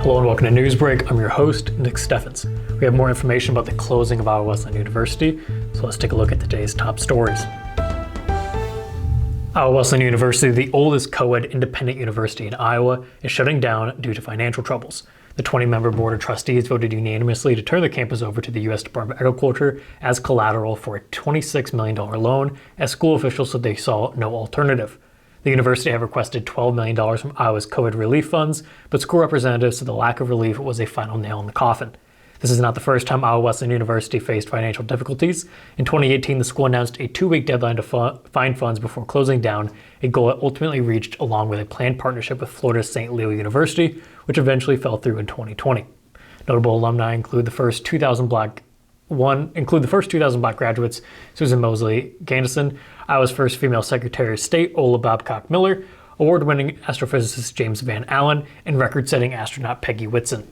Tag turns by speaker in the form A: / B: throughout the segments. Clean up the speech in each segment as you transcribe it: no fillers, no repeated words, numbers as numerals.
A: Hello and welcome to Newsbreak. I'm your host, Nick Steffens. We have more information about the closing of Iowa Wesleyan University, so let's take a look at today's top stories. Iowa Wesleyan University, the oldest co-ed independent university in Iowa, is shutting down due to financial troubles. The 20-member board of trustees voted unanimously to turn the campus over to the U.S. Department of Agriculture as collateral for a $26 million loan, as school officials said they saw no alternative. The university had requested $12 million from Iowa's COVID relief funds, but school representatives said the lack of relief was a final nail in the coffin. This is not the first time Iowa Wesleyan University faced financial difficulties. In 2018, the school announced a 2-week deadline to find funds before closing down, a goal it ultimately reached along with a planned partnership with Florida's St. Leo University, which eventually fell through in 2020. Notable alumni include the first 2,000 black graduates, Susan Mosley Gandison, Iowa's first female Secretary of State, Ola Babcock Miller, award-winning astrophysicist James Van Allen, and record-setting astronaut Peggy Whitson.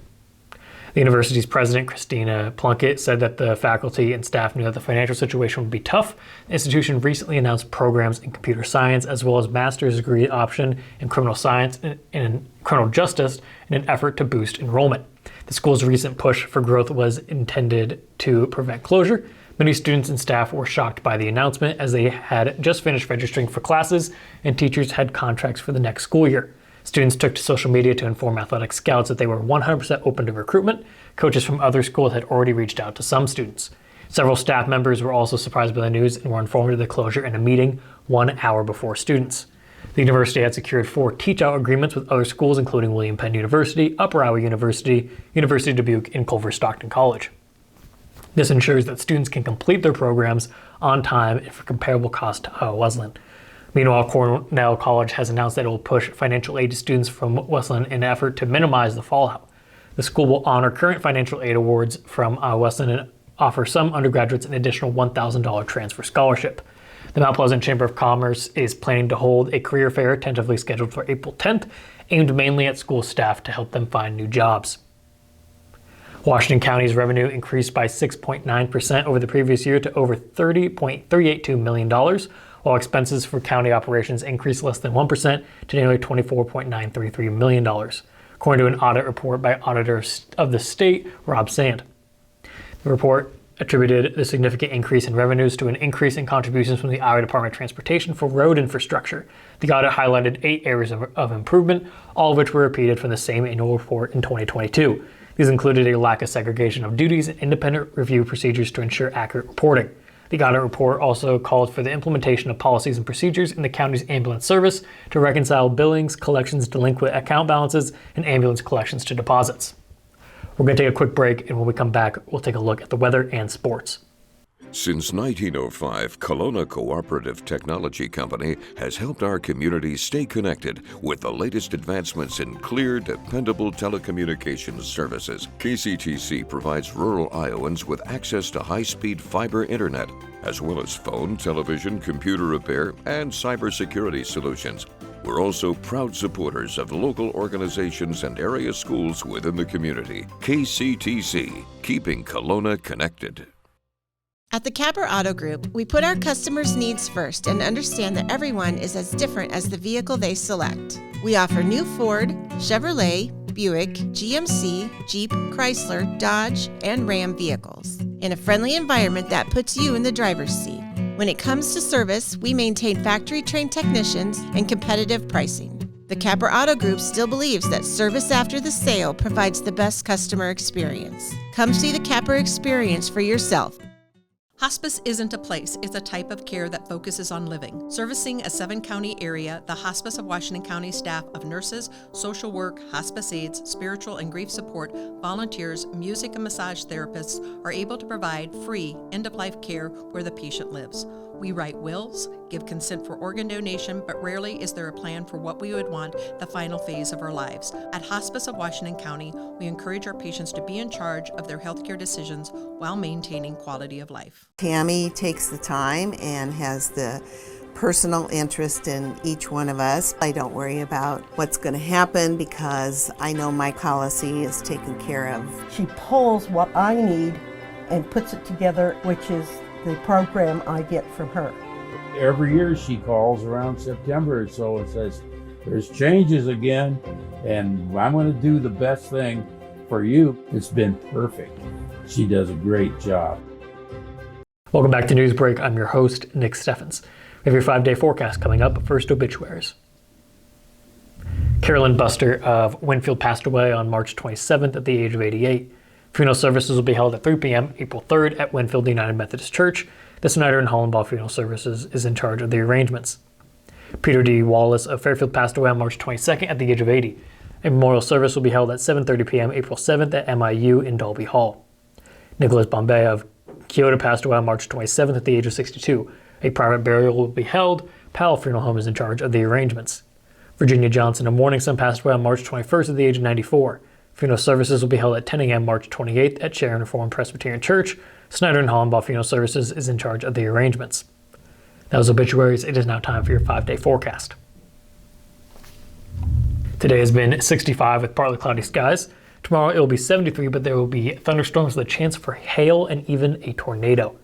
A: The university's president, Christina Plunkett, said that the faculty and staff knew that the financial situation would be tough. The institution recently announced programs in computer science as well as master's degree option in criminal science and criminal justice in an effort to boost enrollment. The school's recent push for growth was intended to prevent closure. Many students and staff were shocked by the announcement as they had just finished registering for classes and teachers had contracts for the next school year. Students took to social media to inform athletic scouts that they were 100% open to recruitment. Coaches from other schools had already reached out to some students. Several staff members were also surprised by the news and were informed of the closure in a meeting 1 hour before students. The university had secured 4 teach-out agreements with other schools, including William Penn University, Upper Iowa University, University of Dubuque, and Culver Stockton College. This ensures that students can complete their programs on time and for comparable cost to Iowa Wesleyan. Meanwhile, Cornell College has announced that it will push financial aid to students from Wesleyan in an effort to minimize the fallout. The school will honor current financial aid awards from Iowa Wesleyan and offer some undergraduates an additional $1,000 transfer scholarship. The Mount Pleasant Chamber of Commerce is planning to hold a career fair tentatively scheduled for April 10th, aimed mainly at school staff to help them find new jobs. Washington County's revenue increased by 6.9% over the previous year to over $30.382 million, while expenses for county operations increased less than 1% to nearly $24.933 million, according to an audit report by Auditor of the State, Rob Sand. The report attributed the significant increase in revenues to an increase in contributions from the Iowa Department of Transportation for road infrastructure. The audit highlighted 8 areas of improvement, all of which were repeated from the same annual report in 2022. These included a lack of segregation of duties and independent review procedures to ensure accurate reporting. The audit report also called for the implementation of policies and procedures in the county's ambulance service to reconcile billings, collections, delinquent account balances, and ambulance collections to deposits. We're going to take a quick break, and when we come back, we'll take a look at the weather and sports.
B: Since 1905, Kelowna Cooperative Technology Company has helped our community stay connected with the latest advancements in clear, dependable telecommunications services. KCTC provides rural Iowans with access to high-speed fiber internet, as well as phone, television, computer repair, and cybersecurity solutions. We're also proud supporters of local organizations and area schools within the community. KCTC, keeping Kelowna connected.
C: At the Capper Auto Group, we put our customers' needs first and understand that everyone is as different as the vehicle they select. We offer new Ford, Chevrolet, Buick, GMC, Jeep, Chrysler, Dodge, and Ram vehicles in a friendly environment that puts you in the driver's seat. When it comes to service, we maintain factory-trained technicians and competitive pricing. The Capper Auto Group still believes that service after the sale provides the best customer experience. Come see the Capper experience for yourself.
D: Hospice isn't a place, it's a type of care that focuses on living. Servicing a 7-county area, the Hospice of Washington County staff of nurses, social work, hospice aides, spiritual and grief support, volunteers, music and massage therapists are able to provide free end-of-life care where the patient lives. We write wills, give consent for organ donation, but rarely is there a plan for what we would want the final phase of our lives. At Hospice of Washington County, we encourage our patients to be in charge of their healthcare decisions while maintaining quality of life.
E: Tammy takes the time and has the personal interest in each one of us. I don't worry about what's going to happen because I know my policy is taken care of.
F: She pulls what I need and puts it together, which is the program I get from her.
G: Every year she calls around September or so and says, there's changes again, and I'm going to do the best thing for you. It's been perfect. She does a great job.
A: Welcome back to Newsbreak. I'm your host, Nick Steffens. We have your 5-day forecast coming up, but first obituaries. Carolyn Buster of Winfield passed away on March 27th at the age of 88. Funeral services will be held at 3 p.m. April 3rd at Winfield United Methodist Church. The Snyder and Hollenbaugh Funeral Services is in charge of the arrangements. Peter D. Wallace of Fairfield passed away on March 22nd at the age of 80. A memorial service will be held at 7:30 p.m. April 7th at MIU in Dolby Hall. Nicholas Bombay of Kyoto passed away on March 27th at the age of 62. A private burial will be held. Powell Funeral Home is in charge of the arrangements. Virginia Johnson of Morningside passed away on March 21st at the age of 94. Funeral services will be held at 10 a.m. March 28th at Sharon Reformed Presbyterian Church. Snyder and Hollenbaugh Funeral Services is in charge of the arrangements. That was obituaries. It is now time for your 5-day forecast. Today has been 65 with partly cloudy skies. Tomorrow it will be 73, but there will be thunderstorms with a chance for hail and even a tornado.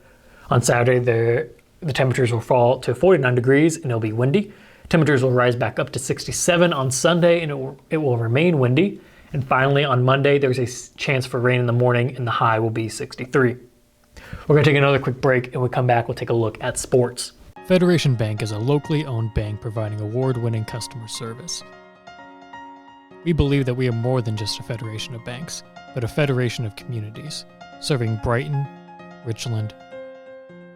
A: On Saturday, the temperatures will fall to 49 degrees and it'll be windy. Temperatures will rise back up to 67 on Sunday and it will remain windy. And finally, on Monday, there's a chance for rain in the morning and the high will be 63. We're going to take another quick break, and when we come back, we'll take a look at sports. Federation Bank is a locally owned bank providing award-winning customer service. We believe that we are more than just a federation of banks, but a federation of communities, serving Brighton, Richland,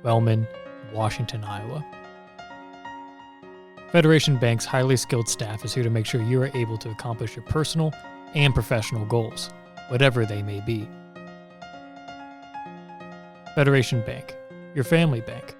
A: Wellman, and Washington, Iowa. Federation Bank's highly skilled staff is here to make sure you are able to accomplish your personal and professional goals, whatever they may be. Federation Bank, your family bank.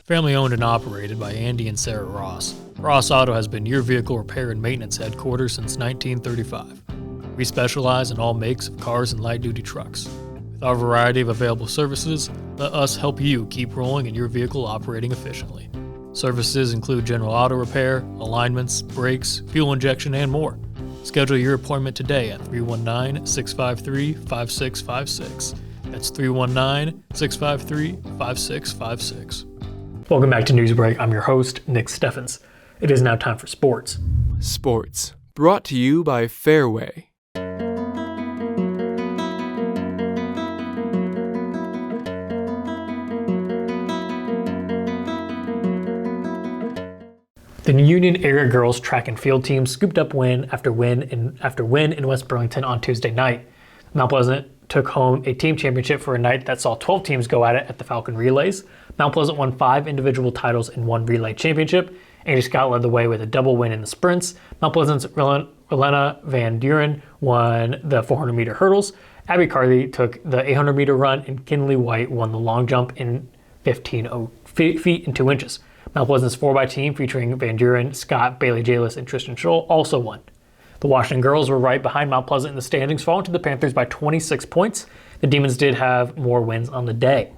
A: Family owned and operated by Andy and Sarah Ross. Ross Auto has been your vehicle repair and maintenance headquarters since 1935. We specialize in all makes of cars and light-duty trucks. With our variety of available services, let us help you keep rolling and your vehicle operating efficiently. Services include general auto repair, alignments, brakes, fuel injection, and more. Schedule your appointment today at 319-653-5656. That's 319-653-5656. Welcome back to Newsbreak. I'm your host, Nick Steffens. It is now time for sports.
H: Sports, brought to you by Fairway.
A: The Union Area Girls Track and Field team scooped up win after win in West Burlington on Tuesday night. Mount Pleasant took home a team championship for a night that saw 12 teams go at it at the Falcon Relays. Mount Pleasant won 5 individual titles and 1 relay championship. Andy Scott led the way with a double win in the sprints. Mount Pleasant's Relena Van Duren won the 400-meter hurdles. Abby Carley took the 800-meter run, and Kinley White won the long jump in 15 feet and 2 inches. Mount Pleasant's 4x team featuring Van Duren, Scott, Bailey Jalis, and Tristan Scholl also won. The Washington girls were right behind Mount Pleasant in the standings, falling to the Panthers by 26 points. The Demons did have more wins on the day.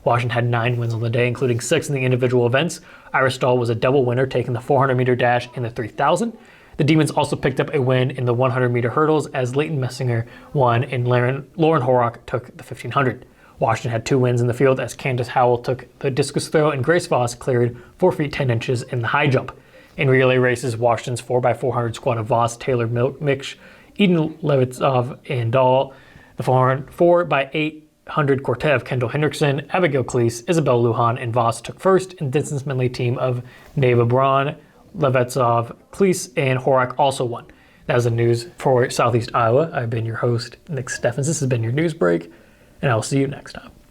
A: Washington had 9 wins on the day, including 6 in the individual events. Iris Stahl was a double winner, taking the 400-meter dash and the 3,000. The Demons also picked up a win in the 100-meter hurdles as Leighton Messinger won and Lauren Horrock took the 1,500. Washington had 2 wins in the field as Candace Howell took the discus throw and Grace Voss cleared 4 feet 10 inches in the high jump. In relay races, Washington's 4x400 squad of Voss, Taylor, Miksch, Eden Levitsov, and Dahl. The 4x800 quartet of Kendall Hendrickson, Abigail Cleese, Isabel Lujan, and Voss took first, and Distance Medley team of Neva Braun, Levitsov, Cleese, and Horak also won. That was the news for Southeast Iowa. I've been your host, Nick Steffens. This has been your news break, and I will see you next time.